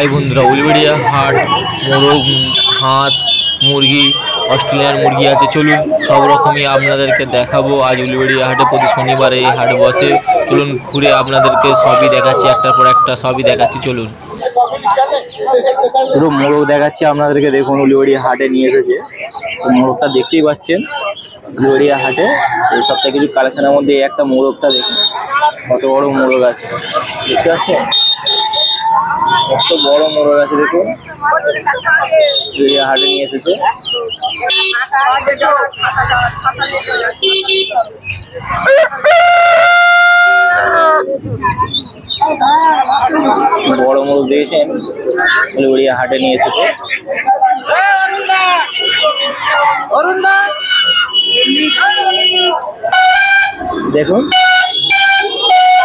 High বন্ধুরা, উলুবেড়িয়া হাট মোরগ, হাঁস, মুরগি, অস্ট্রেলিয়ান মুরগি আছে। চলুন সব রকমই আপনাদেরকে দেখাবো। আজ উলুবেড়িয়া হাটে প্রতি শনিবারে এই হাট বসে। চলুন ঘুরে আপনাদেরকে সবই দেখাচ্ছি, একটার পর একটা সবই দেখাচ্ছি। চলুন পুরো মোরগ দেখাচ্ছি আপনাদেরকে। দেখুন উলুবেড়িয়া হাটে নিয়ে এসেছে। মোরগটা দেখতেই পাচ্ছেন উলুবেড়িয়া হাটে। এই সপ্তাহে কিছু কালেকশনের মধ্যে এই একটা মোরগটা দেখুন, কত বড় মোরগ আছে দেখতে পাচ্ছেন, কত বড় মোরগ আছে দেখুন। উলুবেড়িয়া হাটে নিয়ে এসেছে। বড় মোরগ দিয়েছেন, উলুবেড়িয়া হাটে নিয়ে এসেছে। দেখুন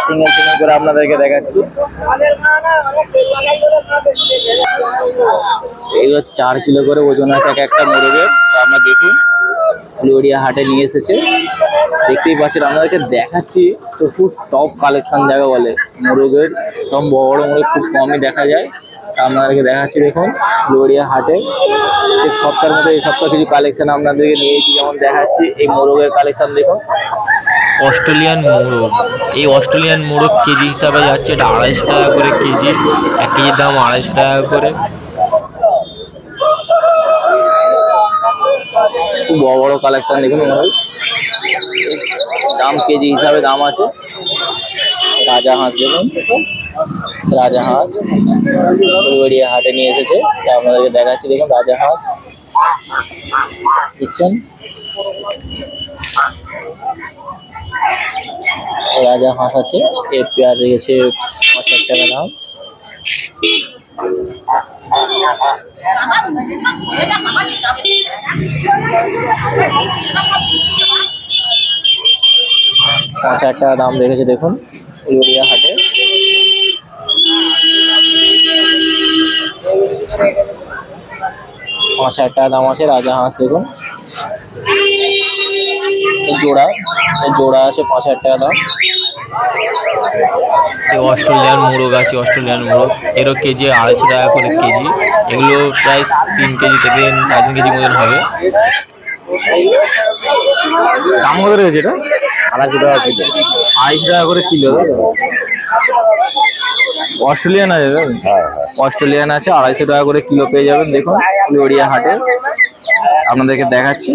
সিঙ্গেল সিঙ্গেল করে আপনাদেরকে দেখাচ্ছি। এগুলো 4 কিলো করে ওজন আছে এক একটা মোরগের। তো আপনারা দেখুন উলুবেড়িয়া হাটে নিয়ে এসেছে, দেখতেই পাচ্ছেন। আপনাদেরকে দেখাচ্ছি তো খুব টপ কালেকশন জায়গা বলে মোরগের। একদম বড় বড় মোরগ খুব কমই দেখা যায়। আপনাদেরকে দেখাচ্ছি দেখুন উলুবেড়িয়া হাটে প্রত্যেক সপ্তাহের মধ্যে এই সপ্তাহে কিছু কালেকশন আপনাদেরকে নিয়েছি। যেমন দেখাচ্ছি এই মোরগের কালেকশন দেখুন। অস্ট্রেলিয়ান মোরগ, এই অস্ট্রেলিয়ান মোরগ কেজি হিসাবে যাচ্ছে। এটা 250 টাকা করে কেজি। 1 কেজির দাম 250 টাকা করে। খুব বড় বড় কালেকশন দেখুন মোরগ, দাম কেজি হিসাবে দাম আছে। রাজা হাঁস দেখুন, রাজা হাঁস উলুবেড়িয়া হাটে নিয়ে এসেছে। আপনাদেরকে দেখাচ্ছি দেখুন রাজা হাঁস দিচ্ছেন। রাজা হাঁস আছে, এর পেয়ার রেখেছে 50 টাকা দাম। ৳50 টাকা দাম রেখেছে দেখুন উলুবেড়িয়া হাটে। ৳50 টাকা দাম আছে রাজা হাঁস দেখুন। জোড়া আছে ৳50 টাকা দাম। এই অস্ট্রেলিয়ান মোরগ আছে, অস্ট্রেলিয়ান মোরগ, এরও কেজি 250 টাকা করে কেজি। এগুলো প্রায় 3 কেজি থেকে 3.5 কেজি মতন হবে। দাম কত রয়েছে এটা? 250 টাকা কিলো। 250 টাকা করে কিলো। অস্ট্রেলিয়ান আছে? হ্যাঁ, অস্ট্রেলিয়ান আছে, 250 টাকা করে কিলো পেয়ে যাবেন দেখুন উলুবেড়িয়া হাটে। আপনাদেরকে দেখাচ্ছি।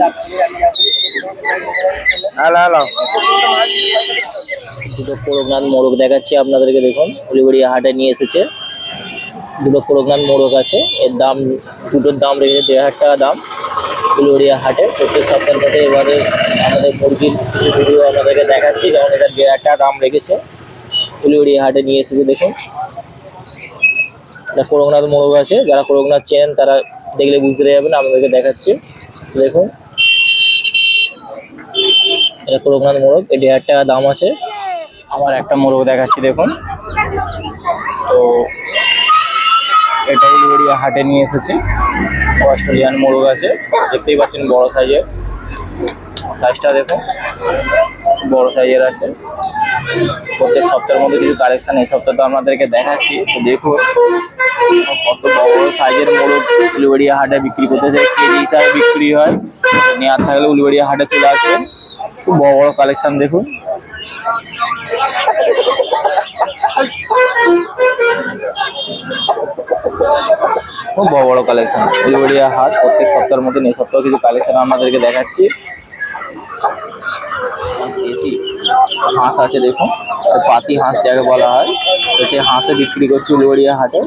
দুটো করকনাথ মোরগ দেখাচ্ছি আপনাদেরকে দেখুন উলুবেড়িয়া হাটে নিয়ে এসেছে। দুটো করকনাথ মোরগ আছে, এর দাম দুটোর দাম রেখেছে 1.5 টাকা দাম উলুবেড়িয়া হাটে। প্রত্যেক সপ্তাহের মধ্যে এবারে আমাদের মুরগির কিছু ভিডিও আপনাদেরকে দেখাচ্ছি। যেমন এটা 1.5 টাকা দাম রেখেছে উলুবেড়িয়া হাটে নিয়ে এসেছে দেখুন। এটা করকনাথ মোরগ আছে, যারা করকনাথ চেনেন তারা দেখলে বুঝতে যাবেন। আপনাদেরকে দেখাচ্ছি দেখুন, এটা করকনাথ মোরগ, 1.5 টাকা দাম আছে। আমার একটা মোরগ দেখাচ্ছি দেখুন। তো এটা উলুবেড়িয়া হাটে নিয়ে এসেছে। অস্ট্রেলিয়ান মোরগ আছে, দেখতেই পাচ্ছেন বড় সাইজের। সাইজটা দেখুন বড় সাইজের আছে। প্রত্যেক সপ্তাহের মধ্যে কিছু কালেকশন এই সপ্তাহে তো আপনাদেরকে দেখাচ্ছি। তো দেখুন কত বড় বড় সাইজের মোরগ উলুবেড়িয়া হাটে বিক্রি করতেছে। কেজি হিসাবে বিক্রি হয়। নেওয়ার থাকলে উলুবেড়িয়া হাটে চলে আসবেন। খুব বড় বড় কালেকশন দেখুন। খুব বড় বড় কালেকশন উলুবেড়িয়া হাট। প্রত্যেক সপ্তাহের মধ্যে এই সপ্তাহে কিছু কালেকশন আপনাদেরকে দেখাচ্ছি। দেশি হাঁস আছে দেখুন, পাতি হাঁস যাকে বলা হয়। তো সেই হাঁসও বিক্রি করছে উলুবেড়িয়া হাটে,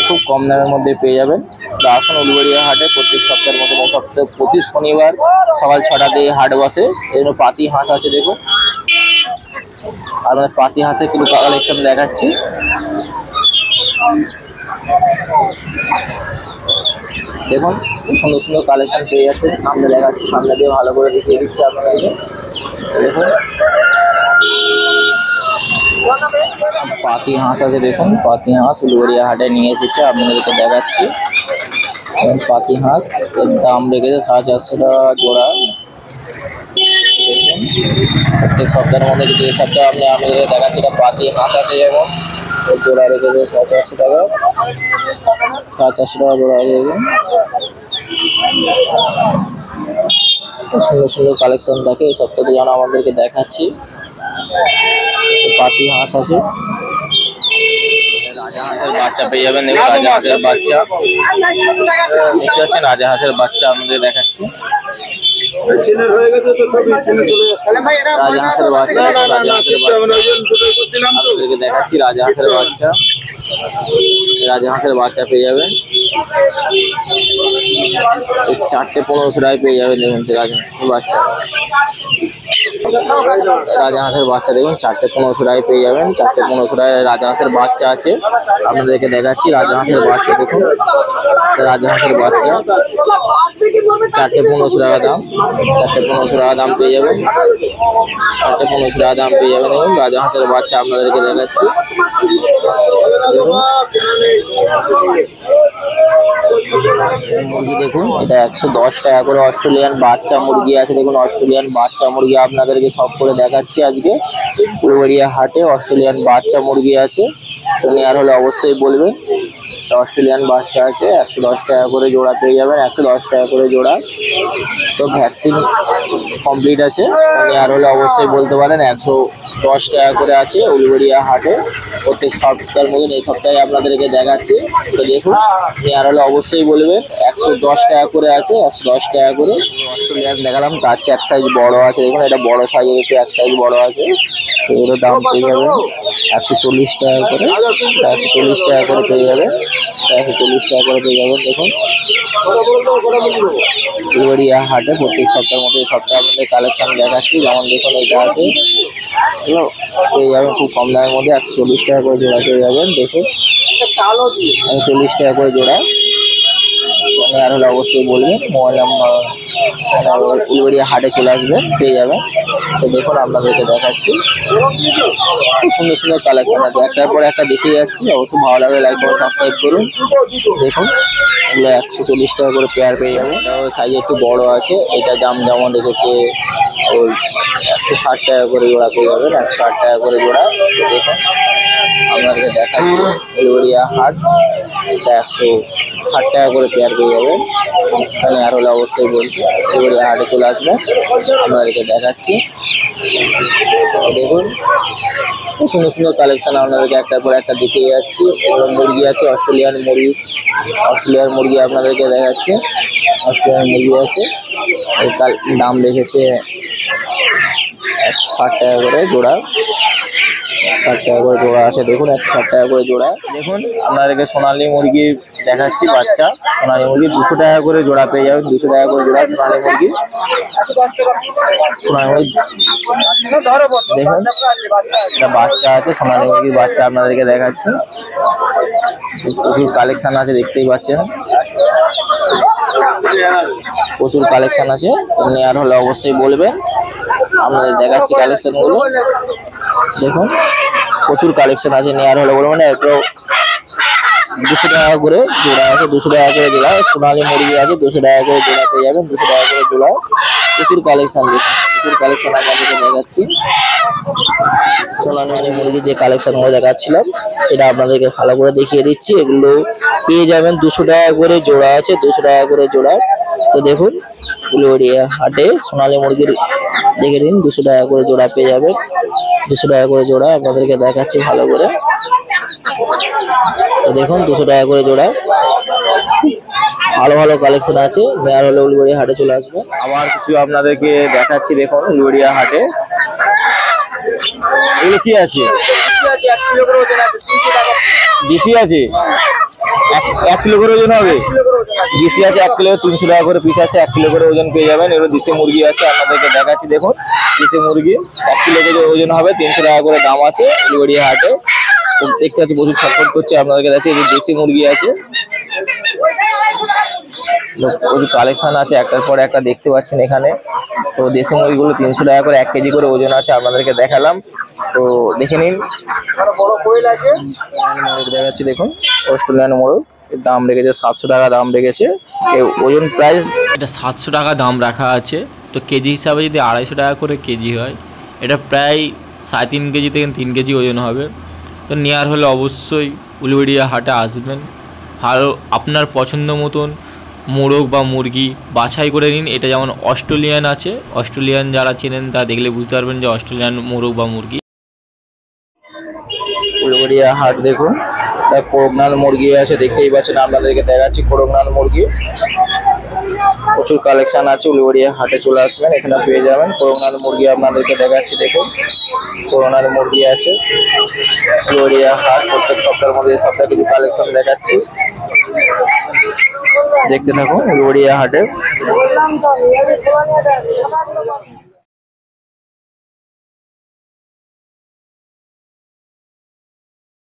খুব কম দামের মধ্যে পেয়ে যাবেন। তো আসুন উলুবেড়িয়া হাটে প্রত্যেক সপ্তাহের মধ্যে সপ্তাহে প্রতি শনিবার সকাল 6টাতে হাট বসে। এই জন্য পাতি হাঁস আছে দেখুন। আপনার পাতি হাঁসের কিছু কালেকশন দেখাচ্ছি। দেখুন খুব সুন্দর সুন্দর কালেকশন পেয়ে যাচ্ছেন। সামনে দেখাচ্ছি, সামনে দিয়ে ভালো করে দেখিয়ে দিচ্ছি আপনাদেরকে। দেখুন পাতি হাঁস আছে দেখুন, পাতি হাঁস উলুবেড়িয়া হাটে নিয়ে এসেছে। আপনাদেরকে দেখাচ্ছি পাতি হাঁস, এর দাম রেখেছে 450 টাকা জোড়া। প্রত্যেক সপ্তাহের মধ্যে যদি এই সপ্তাহে আপনাদেরকে দেখাচ্ছি এটা পাতি হাঁস আছে। যেমন জোড়া রেখেছে 450 টাকা, 450 টাকা জোড়া রেখেছে। সুন্দর সুন্দর কালেকশন থাকে এই সপ্তাহে যেন আমাদেরকে দেখাচ্ছি। পাতি হাঁস আছে, রাজা হাঁসের বাচ্চা পেয়ে যাবেন। দেখুন রাজা হাঁসের বাচ্চা দেখতে পাচ্ছেন, রাজা হাঁসের বাচ্চা আমাদের দেখাচ্ছি। রাজা হাঁসের বাচ্চা, আপনাদেরকে দেখাচ্ছি রাজা হাঁসের বাচ্চা। রাজা হাঁসের বাচ্চা পেয়ে যাবেন 4টে 1500 টাকায় পেয়ে যাবেন। দেখুন রাজা হাঁসের বাচ্চা, রাজা হাঁসের বাচ্চা দেখুন 4টে 1500 টাকায় পেয়ে যাবেন। 4টে 1500 টাকায় রাজা হাঁসের বাচ্চা আছে, আপনাদেরকে দেখাচ্ছি রাজা হাঁসের বাচ্চা। দেখুন রাজা হাঁসের বাচ্চা 4টে 1500 টাকা দাম, 4টে 1500 টাকা দাম পেয়ে যাবেন। 4টে 1500 টাকা দাম পেয়ে যাবেন। দেখুন রাজা হাঁসের বাচ্চা আপনাদেরকে দেখাচ্ছি। মুরগি দেখুন এটা 110 টাকা করে অস্ট্রেলিয়ান বাচ্চা মুরগি আছে। দেখুন অস্ট্রেলিয়ান বাচ্চা মুরগি আপনাদেরকে সব করে দেখাচ্ছি আজকে। উলুবেড়িয়া হাটে অস্ট্রেলিয়ান বাচ্চা মুরগি আছে, তো নেওয়ার হলে অবশ্যই বলবেন। অস্ট্রেলিয়ান বাচ্চা আছে 110 টাকা করে জোড়া পেয়ে যাবেন, 110 টাকা করে জোড়া। তো ভ্যাকসিন কমপ্লিট আছে, নেওয়ার হলে অবশ্যই বলতে পারেন। 110 টাকা করে আছে উলুবেড়িয়া হাটে। প্রত্যেক সপ্তাহের মতন এই সপ্তাহে আপনাদেরকে দেখাচ্ছি। তো দেখুন নেওয়ার হলে অবশ্যই বলবেন। 110 টাকা করে আছে, 110 টাকা করে। অস্ট্রেলিয়ান দেখালাম, তার চেয়ে এক সাইজ বড় আছে। দেখুন এটা বড় সাইজের, একটু এক সাইজ বড় আছে। তো এরও দাম পেয়ে যাবেন 140 টাকা করে, 140 টাকা করে পেয়ে যাবেন, 140 টাকা করে পেয়ে যাবেন। দেখুন উলুবেড়িয়া হাটে প্রত্যেক সপ্তাহের মধ্যে এই সপ্তাহে আপনাদের কালেকশন দেখাচ্ছি। যেমন দেখুন এটা আছে, পেয়ে যাবেন খুব কম দামের মধ্যে 140 টাকা করে জোড়া পেয়ে যাবেন। দেখুন 140 টাকা করে জোড়া। আর হলে অবশ্যই বলবেন, মোবাইল নাম্বার উলুবেড়িয়া হাটে চলে আসবেন, পেয়ে যাবেন। তো দেখুন আপনাদেরকে দেখাচ্ছি খুব সুন্দর সুন্দর কালেকশন আছে, একটার পর একটা দেখে যাচ্ছি। অবশ্যই ভালো লাগলে লাইক করে সাবস্ক্রাইব করুন। দেখুন এগুলো 140 টাকা করে পেয়ার পেয়ে যাবেন। সাইজ একটু বড় আছে, এটা দাম যেমন রেখেছে ওই 160 টাকা করে জোড়া পেয়ে যাবেন, 160 টাকা করে জোড়া। দেখুন আপনাদেরকে দেখাচ্ছি উলুবেড়িয়া হাট, এটা 160 টাকা করে পেয়ার পেয়ে যাবেন। তাহলে আর হলে অবশ্যই বলছি উলুবেড়িয়া হাটে চলে আসবেন, আপনাদেরকে দেখাচ্ছি। দেখুন খুব সুন্দর সুন্দর কালেকশন আপনাদেরকে একটার পর একটা দেখিয়ে যাচ্ছি। এগুলো মুরগি আছে, অস্ট্রেলিয়ান মুরগি, অস্ট্রেলিয়ান মুরগি আপনাদেরকে দেখাচ্ছি। অস্ট্রেলিয়ান মুরগি আছে, এর দাম রেখেছে 160 টাকা করে জোড়া, 60 টাকা করে জোড়া আছে। দেখুন 160 টাকা করে জোড়া। দেখুন আপনাদেরকে সোনালী মুরগি দেখাচ্ছি বাচ্চা। সোনালী মুরগি 200 টাকা করে জোড়া পেয়ে যাবেন, 200 টাকা করে জোড়া সোনালী মুরগি। সোনালী মুরগি দেখুন একটা বাচ্চা আছে, সোনালী মুরগির বাচ্চা আপনাদেরকে দেখাচ্ছি। প্রচুর কালেকশন আছে, দেখতেই পাচ্ছেন প্রচুর কালেকশন আছে। তো নেওয়ার হলে অবশ্যই বলবেন, আপনাদের দেখাচ্ছি কালেকশন গুলো। দেখুন প্রচুর কালেকশন আছে, নেওয়ার হলে বলবেন। একটু 200 টাকা করে জোড়া আছে, 200 টাকা করে জোড়া। সোনালী মুরগি আছে 200 টাকা করে জোড়া পেয়ে যাবেন, 200 টাকা করে জোড়া। প্রচুর কালেকশন, দেখুন প্রচুর কালেকশন আপনাদেরকে দেখাচ্ছি। সোনালী মুরগির যে কালেকশনগুলো দেখাচ্ছিলাম সেটা আপনাদেরকে ভালো করে দেখিয়ে দিচ্ছি। এগুলো পেয়ে যাবেন 200 টাকা করে জোড়া আছে, 200 টাকা করে জোড়া। তো দেখুন উলুবেড়িয়া হাটে সোনালী মুরগির দেখে নিন, 200 টাকা করে জোড়া পেয়ে যাবেন, 200 টাকা করে জোড়া আপনাদেরকে দেখাচ্ছি ভালো করে। তো দেখুন 200 টাকা করে জোড়া, ভালো ভালো কালেকশন আছে। নেওয়ার হলে উলুবেড়িয়া হাটে চলে আসবে। আবার কিছু আপনাদেরকে দেখাচ্ছি। দেখুন উলুবেড়িয়া হাটে এগুলো কি আছে, ডিসি আছে 1 কিলো করে ওজন হবে। ডিসি আছে 1 কিলো, 300 টাকা করে পিস আছে, 1 কিলো করে ওজন পেয়ে যাবেন। এগুলো দেশি মুরগি আছে, আপনাদেরকে দেখাচ্ছি। দেখুন দেশি মুরগি 1 কিলো করে ওজন হবে, 300 টাকা করে দাম আছে উলুবেড়িয়া হাটে। দেখতে পাচ্ছি প্রচুর ছটফট করছে, আপনাদেরকে দেখাচ্ছি। এই দেশি মুরগি আছে, প্রচুর কালেকশন আছে, একটার পর একটা দেখতে পাচ্ছেন এখানে। তো দেশি মুরগিগুলো 300 টাকা করে 1 কেজি করে ওজন আছে, আপনাদেরকে দেখালাম। তো দেখে নিন। দেখাচ্ছি দেখুন অস্ট্রেলিয়ান মোরগ, এর দাম রেখেছে 700 টাকা দাম রেখেছে। ওজন প্রাইস এটা 700 টাকা দাম রাখা আছে। তো কেজি হিসাবে যদি 250 টাকা করে কেজি হয়, এটা প্রায় 3.5 কেজি থেকে 3 কেজি ওজন হবে। তো নেওয়ার হলে অবশ্যই উলুবেড়িয়া হাটে আসবেন। ভালো আপনার পছন্দ মতন মোরগ বা মুরগি বাছাই করে নিন। এটা যেমন অস্ট্রেলিয়ান আছে, অস্ট্রেলিয়ান যারা চেনেন তা দেখলে বুঝতে পারবেন যে অস্ট্রেলিয়ান মোরগ বা মুরগি। উলুবেড়িয়া হাট দেখুন, তার করকনাথ মুরগি আছে, দেখতেই পাচ্ছেন, আপনাদেরকে দেখাচ্ছি করকনাথ মুরগি। প্রচুর কালেকশন আছে, উলুবেড়িয়া হাটে চলে আসবেন, এখানে পেয়ে যাবেন করকনাথ মুরগি। আপনাদেরকে দেখাচ্ছি, দেখুন করকনাথ মুরগি আছে। উলুবেড়িয়া হাট প্রত্যেক সপ্তাহের মধ্যে এই সপ্তাহে কিছু কালেকশন দেখাচ্ছি, দেখতে থাকুন উলুবেড়িয়া হাটে।